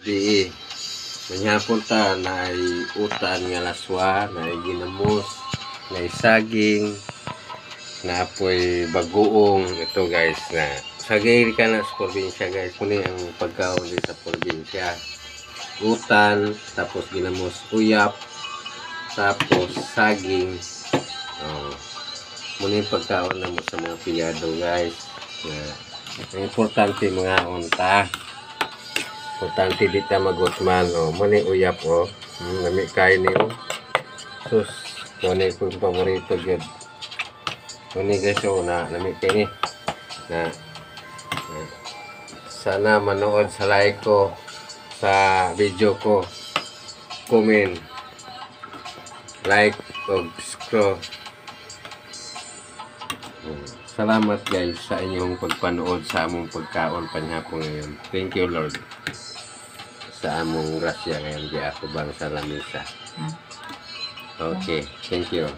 Di manyapon ta na ay utan nga laswa, na ay ginamos, na ay saging, na apoy bagoong. Ito guys, na sagay ka na sa probinsya guys. Muna ang pagkaon din sa probinsya. Utan, tapos ginamos uyap, tapos saging. Oh. Muna yung pagkaon na mo sa mga piyado guys. Ang importante mga unta. Importante di ta magutman. Oh. Muna yung uyap. Oh. Nami kain niyo. Sus. Muna yung paborito yun. Muna guys. Oh, nami kain ni. Sana manood sa like ko. Sa video ko. Comment. Like. O scroll. Salamat guys sa inyong pagpanood sa among pagkaon panhapon ngayon. Thank you Lord sa among grasya ngayon di ako bang sa lamisa. Okay, thank you.